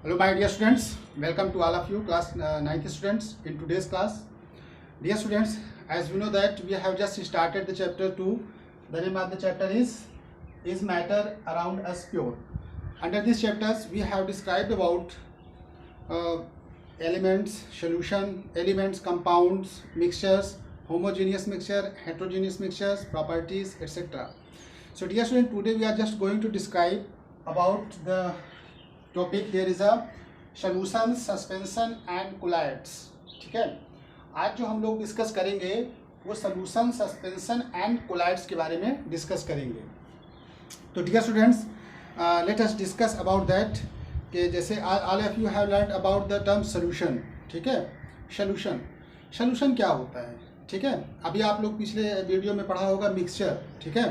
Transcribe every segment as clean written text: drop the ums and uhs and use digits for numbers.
Hello my dear students, welcome to all of you class 9th students in today's class. Dear students, as we know that we have just started the chapter 2. The name of the chapter is matter around us pure. Under these chapters we have described about elements, solution, elements, compounds, mixtures, homogeneous mixture, heterogeneous mixtures, properties, etc. So dear student, today we are just going to describe about the topic there is a solution suspension and colloids. ठीक है, आज जो हम लोग discuss करेंगे वो solution suspension and collides के बारे में डिस्कस करेंगे। तो dear students, let us discuss about that कि जैसे all of you have learn about the term solution. ठीक है, सॉल्यूशन क्या होता है? ठीक है, अभी आप लोग पिछले वीडियो में पढ़ा होगा मिक्सचर। ठीक है,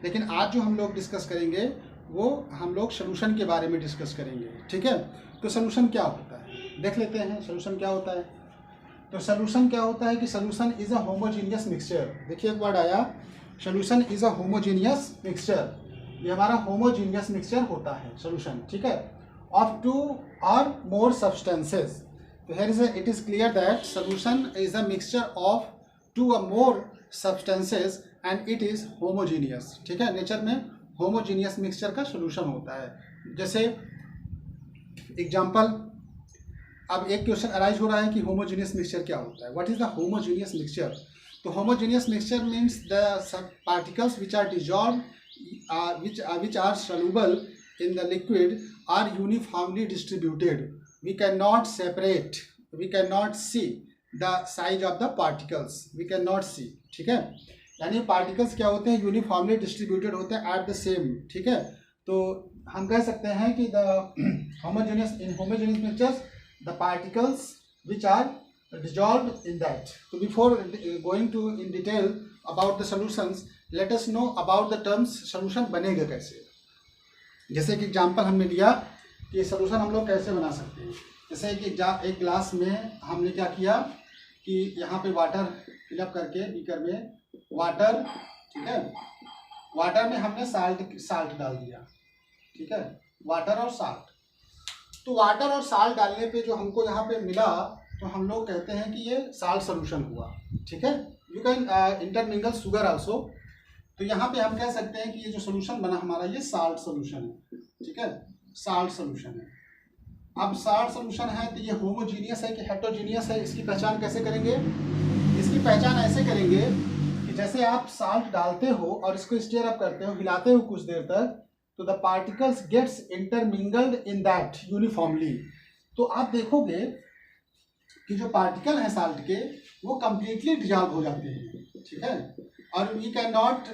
लेकिन आज जो हम लोग डिस्कस करेंगे वो हम लोग सॉल्यूशन के बारे में डिस्कस करेंगे। ठीक है, तो सॉल्यूशन क्या होता है देख लेते हैं। सॉल्यूशन क्या होता है? तो सॉल्यूशन क्या होता है कि solution is a homogeneous mixture. देखिए एक वर्ड आया, solution is a homogeneous mixture. ये हमारा होमोजीनियस मिक्सचर होता है सॉल्यूशन। ठीक है, ऑफ टू और मोर सब्सटेंसेस। तो here is it is clear that solution is a mixture of two और more substances and it is homogeneous. ठीक है, नेचर में होमोजीनियस मिक्सचर का सॉल्यूशन होता है। जैसे एग्जांपल, अब एक क्वेश्चन अराइज हो रहा है कि होमोजीनियस मिक्सचर क्या होता है? What is the homogeneous mixture? तो homogeneous mixture means the particles which are dissolve which are soluble in the liquid are uniformly distributed. We cannot separate, we cannot see the size of the particles, we cannot see. ठीक है, यानी particles क्या होते हैं? Uniformly distributed होते हैं at the same. ठीक है, तो हम कह सकते हैं कि the homogeneous mixtures the particles which are dissolved in that. तो before going to in detail about the solutions, let us know about the terms solution बनेगा कैसे। जैसे कि एग्जांपल हमने लिया कि सॉल्यूशन हम लोग कैसे बना सकते हैं। जैसे कि एक ग्लास में हमने क्या किया कि यहाँ पे वाटर फिलअप करके बीकर में वाटर, ठीक है, वाटर में हमने साल्ट डाल दिया। ठीक है, वाटर और साल्ट। तो वाटर और साल्ट डालने पे जो हमको यहाँ पे मिला तो हम लोग कहते हैं कि ये साल्ट सॉल्यूशन हुआ। ठीक है, you can intermingle sugar also. तो यहाँ पे हम कह सकते हैं कि ये जो सॉल्यूशन बना हमारा ये साल्ट सॉल्यूशन है। ठीक है, साल्ट सॉल्यूशन है। अब साल्ट सॉल्यूशन है तो ये होमोजीनियस है कि हेटेरोजीनियस है, इसकी पहचान कैसे करेंगे? इसकी पहचान ऐसे करेंगे कि जैसे आप साल्ट डालते हो और इसको स्टीयर अप करते हो, हिलाते हो कुछ देर तक, तो the particles gets intermingled in that uniformly. तो आप देखोगे कि जो पार्टिकल हैं साल्ट के वो कंप्लीटली डिजॉल्व हो जाते हैं। ठीक है, और we can not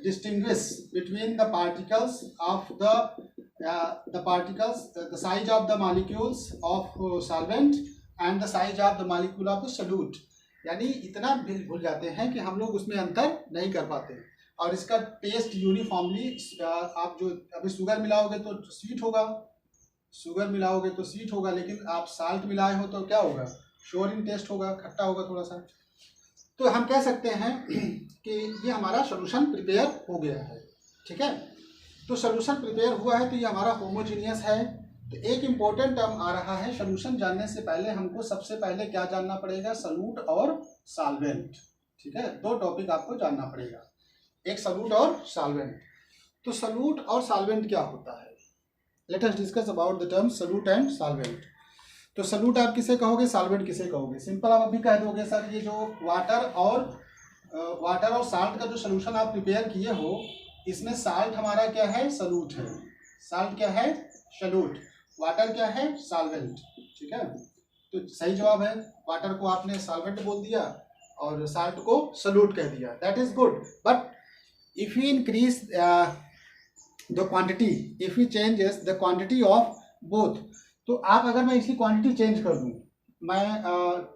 distinguish between the particles of the particles the size of the molecules of solvent and the size of the molecule of the solute. यानी इतना भूल जाते हैं कि हम लोग उसमें अंतर नहीं कर पाते। और इसका टेस्ट यूनिफॉर्मली, आप जो अभी शुगर मिलाओगे तो स्वीट होगा, शुगर मिलाओगे तो स्वीट होगा, लेकिन आप साल्ट मिलाए हो तो क्या होगा? श्योर इन टेस्ट होगा, खट्टा होगा थोड़ा सा। तो हम कह सकते हैं कि ये हमारा सॉल्यूशन प्रिपेयर हो गया है। ठीक है, तो सॉल्यूशन प्रिपेयर हुआ है तो ये हमारा होमोजीनियस है। तो एक इम्पोर्टेंट टर्म आ रहा है, सॉल्यूशन जानने से पहले हमको सबसे पहले क्या जानना पड़ेगा? सॉल्यूट और सॉल्वेंट। ठीक है, दो टॉपिक आपको जानना पड़ेगा, एक सॉल्यूट और सॉल्वेंट। तो सॉल्यूट और सॉल्वेंट क्या होता है? Late us discuss about the term solute and solvent. तो सॉल्यूट आप किसे कहोगे, सॉल्वेंट किसे कहोगे? सिंपल आप अभी कह दोगे सर ये जो वाटर और साल्ट का जो सॉल्यूशन आप प्रिपेयर किए हो, इसमें साल्ट हमारा क्या है? सॉल्यूट है। साल्ट क्या है? सॉल्यूट। वाटर क्या है? सॉल्वेंट। ठीक है, तो सही जवाब है। वाटर को आपने सॉल्वेंट बोल दिया और साल्ट को सॉल्यूट कह दिया, that is good. But if you increase the quantity, if you changes the quantity of both, तो आप अगर मैं इसकी क्वांटिटी चेंज कर दूं, मैं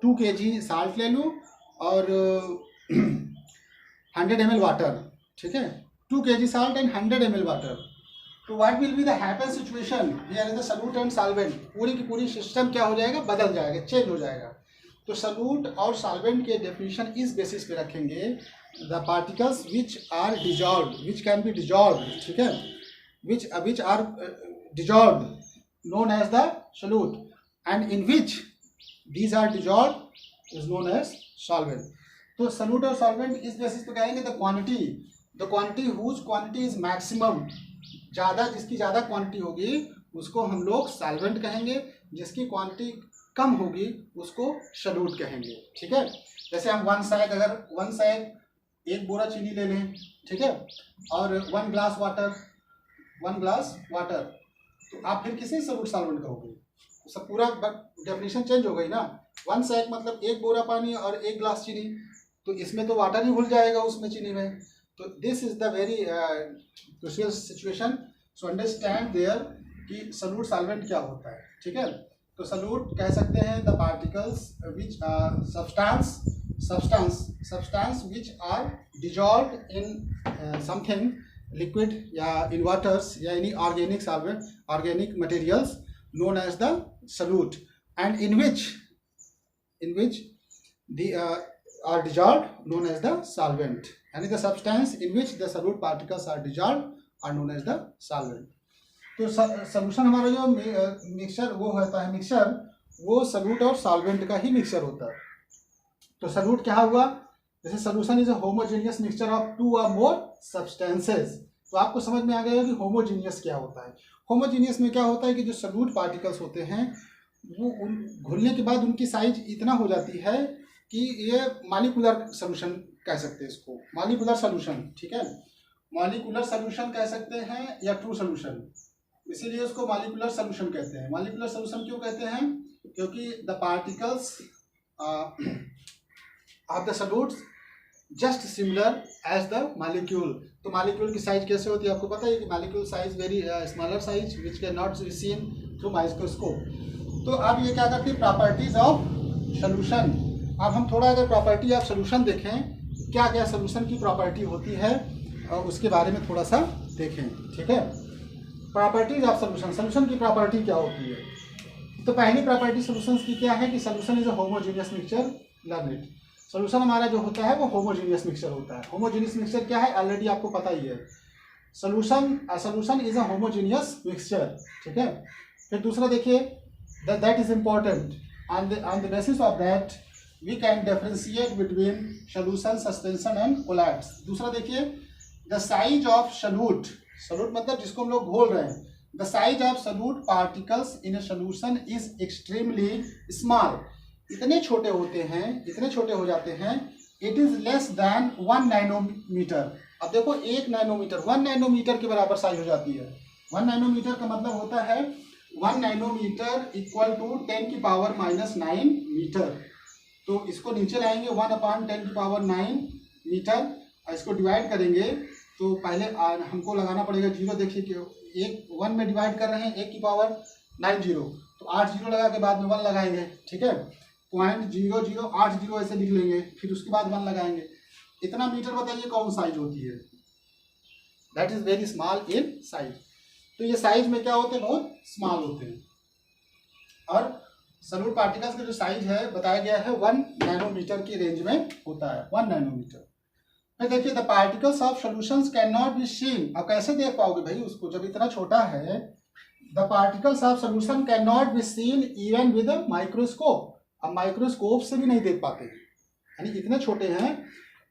2 kg साल्ट ले लूं और 100 ml वाटर। ठीक है, 2 kg salt and 100 ml water. तो what will be the happen situation here in the solute and solvent? पूरी की पूरी सिस्टम क्या हो जाएगा? बदल जाएगा, चेंज हो जाएगा। तो सॉल्यूट और सॉल्वेंट के डेफिनेशन इस बेसिस पे रखेंगे, the particles which are dissolve, which can be dissolve. ठीक है, which are dissolve known as the solute, and in which these are dissolved is known as solvent. तो solute और solvent इस basis पे कहेंगे the quantity whose quantity is maximum, ज़्यादा जिसकी ज़्यादा क्वांटिटी होगी उसको हम लोग सॉल्वेंट कहेंगे, जिसकी क्वांटिटी कम होगी उसको सॉल्यूट कहेंगे। ठीक है, जैसे हम वन सैग एक बोरा चीनी ले लें, ठीक है, और वन ग्लास वाटर, तो आप फिर किसे सॉल्यूट सॉल्वेंट कहोगे? तो सब पूरा डेफिनेशन चेंज हो गई ना। वन सैग मतलब एक बोरा पानी और एक ग्लास चीनी, तो इसमें तो वाटर ही घुल जाएगा उसमें चीनी में। तो this is the very crucial situation, so understand there कि सॉल्यूट सॉल्वेंट क्या होता है। ठीक है, तो सॉल्यूट कह सकते हैं the particles which substance which are dissolved in something liquid या इन वाटर्स या any organic solvent, organic materials known as the solute, and in which the are dissolved known as the solvent, and the substance in which the solute particles are dissolved are known as the solvent. तो solution हमारा जो mixture वो होता है, mixture वो solute और solvent का ही mixture होता है। तो सॉल्यूट क्या हुआ? जैसे solution is a homogeneous mixture of two और मोर सब्सटेंसेस। तो आपको समझ में आ गया कि होमोजीनियस क्या होता है। होमोजीनियस में क्या होता है कि जो सॉल्यूट पार्टिकल्स होते हैं वो घुलने के बाद उनकी साइज इतना हो जाती है कि ये मॉलिक्यूलर सॉल्यूशन कह सकते हैं इसको, मॉलिक्यूलर सॉल्यूशन। ठीक है, मॉलिक्यूलर सॉल्यूशन कह सकते हैं या ट्रू सॉल्यूशन, इसीलिए उसको मॉलिक्यूलर सॉल्यूशन कहते हैं। मॉलिक्यूलर सॉल्यूशन क्यों कहते हैं? क्योंकि the particles of the solutes just similar as the molecule. तो मॉलिक्यूल की साइज कैसे होती है आपको पता है कि molecule size very smaller size which can not be seen through microscope. तो अब ये क्या करती है? Properties of solution. अब हम थोड़ा अगर प्रॉपर्टी ऑफ सॉल्यूशन देखें, क्या क्या सॉल्यूशन की प्रॉपर्टी होती है और उसके बारे में थोड़ा सा देखें। ठीक है, प्रॉपर्टीज ऑफ सॉल्यूशन, सॉल्यूशन की प्रॉपर्टी क्या होती है? तो पहली प्रॉपर्टी सॉल्यूशन की क्या है कि solution is a homogeneous mixture. Learn it. Solution हमारा जो होता है वो होमोजीनियस मिक्सचर होता है। होमोजीनियस मिक्सचर क्या है ऑलरेडी आपको पता ही है। Solution is a homogeneous mixture. ठीक है, फिर दूसरा देखिए that is important, on the basis of that we can differentiate between solution, suspension and collapse. दूसरा देखिए the size of solute, solute मतलब जिसको हम लोग घोल रहे हैं, the size of solute particles in a solution is extremely small. इतने छोटे होते हैं, इतने छोटे हो जाते हैं, it is less than 1 nanometre. अब देखो 1 नैनोमीटर 1 नैनोमीटर के बराबर साइज हो जाती है। 1 नैनोमीटर का मतलब होता है 1 नैनोमीटर इक्वल टू 10 की पावर -9 मीटर। तो इसको नीचे लाएंगे 1/10 की पावर 9 मीटर, इसको डिवाइड करेंगे तो पहले हमको लगाना पड़ेगा 0। देखिए कि 1 में डिवाइड कर रहे हैं 1 की पावर 9 0, तो 8 0 लगा के बाद में 1 लगाएंगे। ठीक है, 0.0080 ऐसे लिख लेंगे, फिर उसके बाद 1 लगाएंगे। इतना मीटर बताइए कौन साइज होती है? That is very small in size. तो ये साइज में क्या होते हैं? बहुत स्मॉल होते हैं। और सॉल्यूट पार्टिकल्स का जो साइज है बताया गया है 1 नैनोमीटर की रेंज में होता है, 1 नैनोमीटर। फिर देखिए the particles of solutions can not be scene. अब कैसे देख पाओगे भाई उसको जब इतना छोटा है? The particles of solution can not be scene even with a microscope. अब माइक्रोस्कोप से भी नहीं देख पाते, यानी इतने छोटे हैं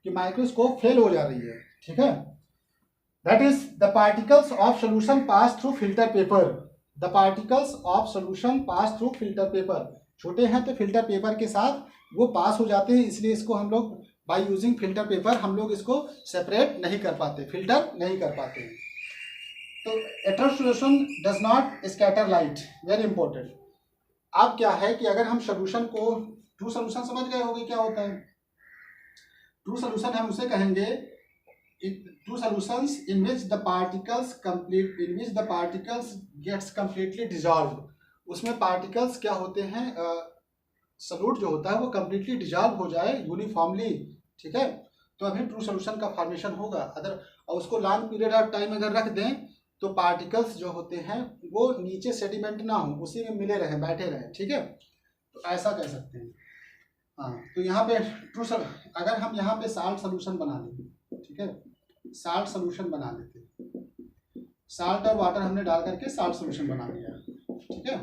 कि माइक्रोस्कोप फेल हो जा रही है। ठीक है, that is the particles of solution pass through filter paper. The particles of solution pass through filter paper. छोटे हैं तो फिल्टर पेपर के साथ वो पास हो जाते हैं, इसलिए इसको हम लोग बाय यूजिंग फिल्टर पेपर हम लोग इसको सेपरेट नहीं कर पाते, फिल्टर नहीं कर पाते हैं। तो a true solution does not scatter light, very important. अब क्या है कि अगर हम सॉल्यूशन को, ट्रू सॉल्यूशन समझ गए होंगे क्या होता है? ट्रू सॉल्यूशन हम उसे कहेंगे true solutions in which the particles gets completely dissolved. उसमें पार्टिकल्स क्या होते हैं, सॉल्यूट जो होता है वो कंप्लीटली डिजॉल्व हो जाए यूनिफॉर्मली। ठीक है, तो अभी ट्रू सॉल्यूशन का फॉर्मेशन होगा। अदर और उसको लॉन्ग पीरियड ऑफ टाइम अगर रख दें तो पार्टिकल्स जो होते हैं वो नीचे सेडिमेंट ना हो, उसी में मिले रहें, बैठे रहें। ठीक है, तो ऐसा कह सकते हैं। हाँ, तो यहाँ पे अगर हम यहाँ पे साल्ट सोल्यूशन बना लेते, ठीक है, साल्ट सोल्यूशन बना लेते, साल्ट और वाटर हमने डाल करके साल्ट सोल्यूशन बना लिया। ठीक है।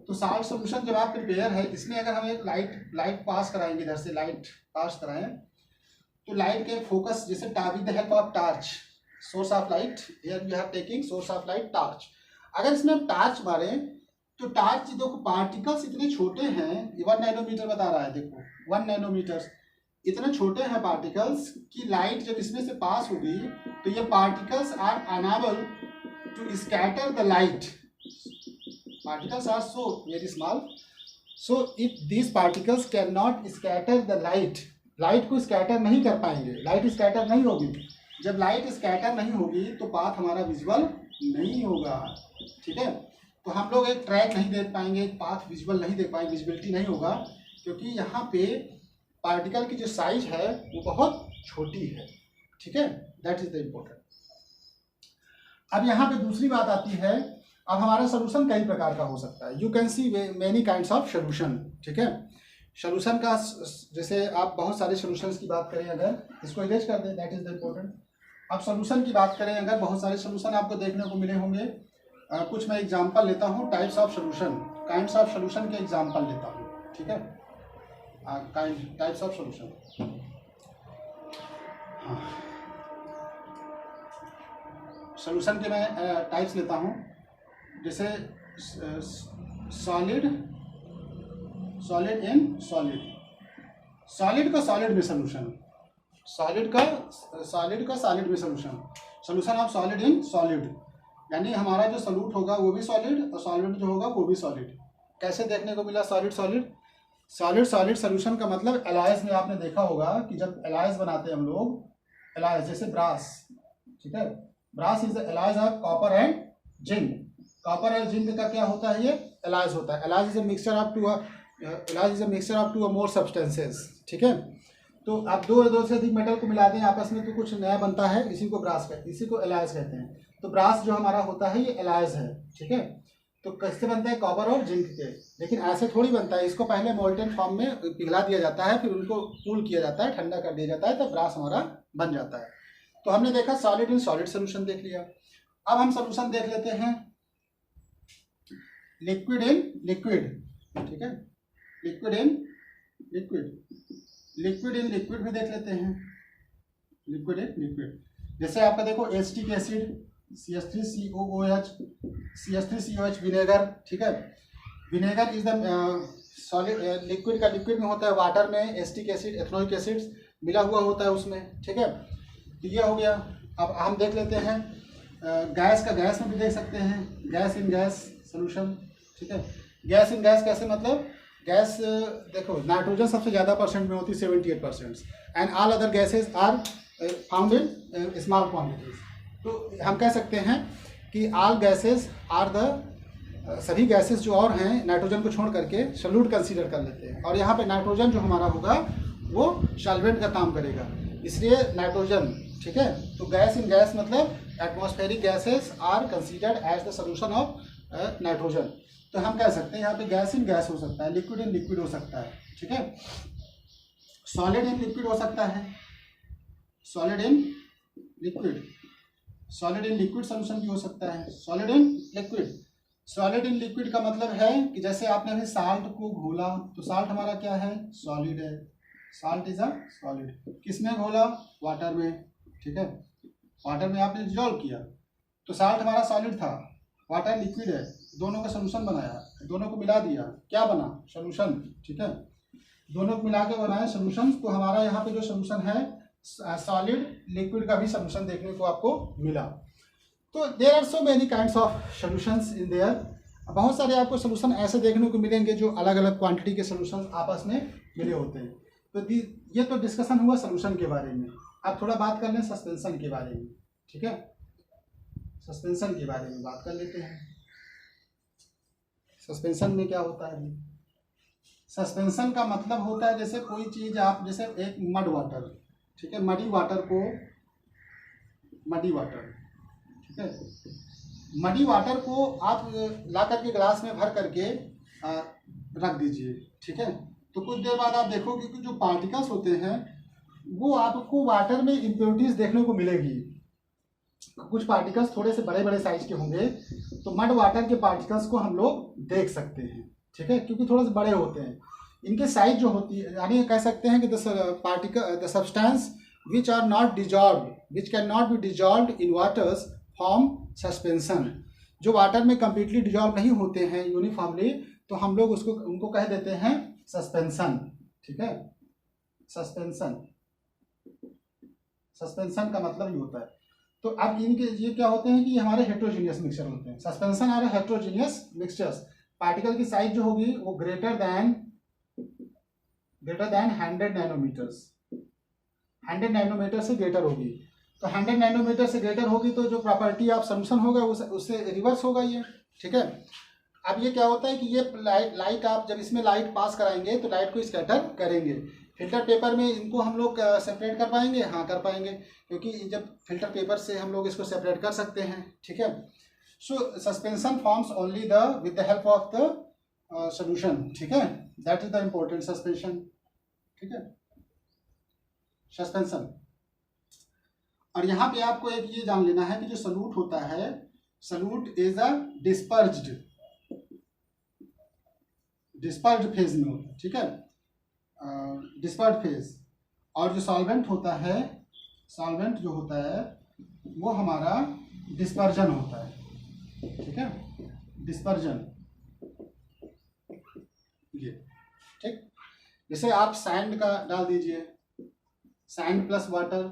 तो साल्ट सोल्यूशन जब आप प्रिपेयर है, इसमें अगर हम एक लाइट पास कराएंगे, इधर से लाइट पास कराएं तो लाइट के फोकस जैसे with the help of torch, source of light, here we are taking source of light torch. अगर इसमें हम टार्च मारें तो टार्च देखो पार्टिकल्स इतने छोटे हैं, 1 नैनोमीटर बता रहा है, देखो 1 नैनोमीटर, इतने छोटे हैं पार्टिकल्स कि लाइट जब इसमें से पास होगी तो ये particles are unable to scatter the light. Particles are so very small, so if these particles cannot scatter the light, light को स्कैटर नहीं कर पाएंगे, लाइट स्कैटर नहीं होगी। जब लाइट स्कैटर नहीं होगी तो पाथ हमारा विजुअल नहीं होगा, ठीक है। तो हम लोग एक ट्रैक नहीं देख पाएंगे, एक पाथ विजुअल नहीं देख पाएंगे, विजिबिलिटी नहीं होगा, क्योंकि यहाँ पे पार्टिकल की जो साइज है वो बहुत छोटी है, ठीक है। That is the important. अब यहाँ पे दूसरी बात आती है, अब हमारा सोल्यूशन कई प्रकार का हो सकता है। You can see many kinds of solution, ठीक है। सोल्यूशन का जैसे आप बहुत सारे सोल्यूशंस की बात करें, अगर इसको इरेज कर दें, दैट इज द इम्पोर्टेंट। अब सोल्यूशन की बात करें अगर, बहुत सारे सोल्यूशन आपको देखने को मिले होंगे। कुछ मैं एग्जांपल लेता हूँ, types of solution, kinds of solution के एग्जांपल लेता हूँ, ठीक है। टाइप्स ऑफ सोल्यूशन, हाँ, सोल्यूशन के मैं टाइप्स लेता हूँ, जैसे सॉलिड इन सॉलिड, सॉलिड का सॉलिड में सोल्यूशन, सॉलिड का सॉलिड में solution of solid in solid, यानी हमारा जो सॉल्यूट होगा वो भी सॉलिड और सॉलिड जो होगा वो भी सॉलिड। कैसे देखने को मिला सॉलिड सोल्यूशन का मतलब, एलाइज में आपने देखा होगा कि जब एलाइज बनाते हैं हम लोग, एलाइज जैसे ब्रास, ठीक है, brass is alloys of copper and zinc. Copper और जिंक का क्या होता है, ये एलाइज होता है। Alloys is a mixture of two more substances, ठीक है। तो आप दो से अधिक मेटल को मिला दें आपस में तो कुछ नया बनता है, इसी को ब्रास कहते हैं, इसी को एलाइज कहते हैं। तो ब्रास जो हमारा होता है ये एलाइज है, ठीक है। तो कैसे बनता है, कॉपर और जिंक के, लेकिन ऐसे थोड़ी बनता है, इसको पहले मोल्टेन फॉर्म में पिघला दिया जाता है, फिर उनको कूल किया जाता है, ठंडा कर दिया जाता है, तब ब्रास हमारा बन जाता है। तो हमने देखा सॉलिड इन सॉलिड सोल्यूशन देख लिया। अब हम सोल्यूशन देख लेते हैं लिक्विड इन लिक्विड, ठीक है, लिक्विड इन लिक्विड भी देख लेते हैं, लिक्विड इन लिक्विड। जैसे आपका देखो एसिटिक एसिड, CH3COOH विनेगर, ठीक है। Vinegar is the solid, liquid का लिक्विड में होता है, वाटर में एसिटिक एसिड, एथनोइक एसिड मिला हुआ होता है उसमें, ठीक है। तो ये हो गया। अब हम देख लेते हैं गैस का, गैस में भी देख सकते हैं, गैस इन गैस सोल्यूशन, ठीक है। गैस इन गैस कैसे, मतलब गैस देखो नाइट्रोजन सबसे ज़्यादा परसेंट में होती है 78%, and all other gases are found in small quantities. तो हम कह सकते हैं कि ऑल गैसेज आर द, सभी गैसेज जो और हैं नाइट्रोजन को छोड़ करके सॉल्यूट कंसीडर कर लेते हैं, और यहाँ पे नाइट्रोजन जो हमारा होगा वो सॉल्वेंट का काम करेगा, इसलिए नाइट्रोजन, ठीक है। तो गैस इन गैस मतलब atmospheric gases are considered as the solution of nitrogen. तो हम कह सकते हैं यहाँ पे गैस इन गैस हो सकता है, लिक्विड इन लिक्विड हो सकता है, ठीक है। सॉलिड इन लिक्विड हो सकता है, सॉलिड इन लिक्विड सोल्यूशन भी हो सकता है, solid in liquid. Solid in liquid का मतलब है कि जैसे आपने अभी साल्ट को घोला, तो साल्ट हमारा क्या है, सॉलिड है, साल्ट इज अ सॉलिड। किसमें घोला, वाटर में, ठीक है, वाटर में आपने डिजोल्व किया, तो साल्ट हमारा सॉलिड था, वाटर लिक्विड है, दोनों का सोल्यूशन बनाया, दोनों को मिला दिया, क्या बना, सोल्यूशन, ठीक है। दोनों को मिला के बनाया सोल्यूशन। तो हमारा यहाँ पे जो सोल्यूशन है सॉलिड लिक्विड का भी सोल्यूशन देखने को आपको मिला। तो there are so many kinds of solutions in there. बहुत सारे आपको सोल्यूशन ऐसे देखने को मिलेंगे जो अलग अलग क्वांटिटी के सोल्यूशन आपस में मिले होते हैं। तो ये तो डिस्कशन हुआ सोल्यूशन के बारे में। अब थोड़ा बात कर लें सस्पेंशन के बारे में, ठीक है। सस्पेंशन के बारे में बात कर लेते हैं। सस्पेंशन में क्या होता है, सस्पेंशन का मतलब होता है जैसे कोई चीज़ आप, जैसे एक मड वाटर, ठीक है, मडी वाटर, ठीक है, मडी वाटर को आप ला करके गिलास में भर करके रख दीजिए, ठीक है। तो कुछ देर बाद आप देखोगे कि जो पार्टिकल्स होते हैं वो आपको वाटर में इम्प्योरिटीज देखने को मिलेगी। कुछ पार्टिकल्स थोड़े से बड़े बड़े साइज के होंगे तो मड वाटर के पार्टिकल्स को हम लोग देख सकते हैं, ठीक है, क्योंकि थोड़ा सा बड़े होते हैं। इनके साइज जो होती है, यानी कह सकते हैं कि the substance which are not dissolve, which can not be dissolve in waters form suspension. जो वाटर में कंप्लीटली डिजॉल्व नहीं होते हैं यूनिफॉर्मली, तो हम लोग उनको कह देते हैं सस्पेंशन, ठीक है। सस्पेंशन का मतलब ये होता है। तो अब इनके ये क्या होते हैं कि ये हमारे हेट्रोजीनियस मिक्सचर होते हैं। सस्पेंशन आ रहा है हेट्रोजीनियस मिक्सचर्स। पार्टिकल की साइज जो होगी वो ग्रेटर देन 100 नैनोमीटर्स, 100 नैनोमीटर से ग्रेटर होगी। तो 100 नैनोमीटर से ग्रेटर होगी तो जो प्रॉपर्टी ऑफ सॉल्यूशन होगा उससे रिवर्स होगा ये, ठीक है। अब ये क्या होता है कि ये लाइट आप जब इसमें लाइट पास कराएंगे तो लाइट को स्कैटर करेंगे। फिल्टर पेपर में इनको हम लोग सेपरेट कर पाएंगे? हाँ, कर पाएंगे, क्योंकि जब फिल्टर पेपर से हम लोग इसको सेपरेट कर सकते हैं, ठीक है। So suspension forms only with the help of the solution, ठीक है। That is the important suspension, ठीक है, सस्पेंशन। और यहाँ पे आपको एक ये जान लेना है कि जो सॉल्यूट होता है, सॉल्यूट इज अ डिस्पर्ज्ड फेज में होता है, ठीक है, डिस्पर्ड फेज। और जो सॉल्वेंट होता है, सॉल्वेंट जो होता है वो हमारा डिस्पर्जन होता है, ठीक है, डिस्पर्जन, ये ठीक। जैसे आप सैंड का डाल दीजिए, sand plus water,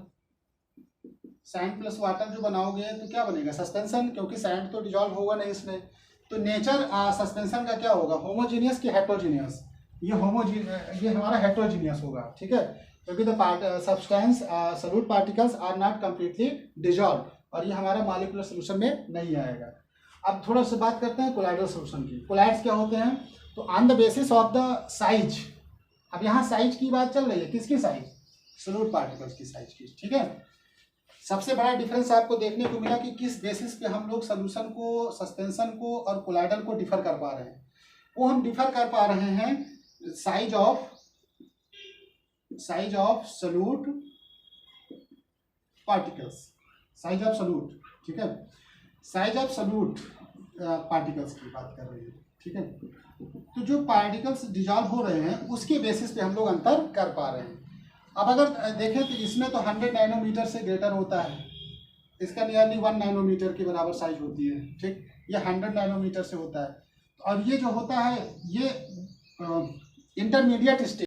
sand plus water जो बनाओगे तो क्या बनेगा? सस्पेंशन, क्योंकि सैंड तो डिजॉल्व होगा नहीं इसमें। तो नेचर सस्पेंशन का क्या होगा? होमोजीनियस कि हेट्रोजीनियस? ये हमारा हेट्रोजीनियस होगा, ठीक है, क्योंकि the substance solute particles are not completely dissolve, और ये हमारा मॉलिक्यूलर सोल्यूशन में नहीं आएगा। अब थोड़ा सा बात करते हैं कोलाइडल सोल्यूशन की। कोलाइड्स क्या होते हैं? तो on the basis of the size, अब यहाँ साइज की बात चल रही है, किसकी साइज? सॉल्यूट पार्टिकल्स की साइज की, ठीक है। सबसे बड़ा डिफरेंस आपको देखने को मिला कि किस बेसिस पे हम लोग सॉल्यूशन को, सस्पेंशन को और कोलाइडल को डिफर कर पा रहे हैं। वो हम डिफर कर पा रहे हैं size of solute particles, size of solute, ठीक है, साइज ऑफ सॉल्यूट पार्टिकल्स की बात कर रहे हैं, ठीक है। तो जो पार्टिकल्स डिजॉल्व हो रहे हैं उसके बेसिस पे हम लोग अंतर कर पा रहे हैं। अब अगर देखें तो इसमें तो 100 नैनोमीटर से ग्रेटर होता है, इसका नियरली 1 नैनोमीटर के बराबर साइज होती है, ठीक। ये 100 नैनोमीटर से होता है, और ये जो होता है ये इंटरमीडिएट स्टेज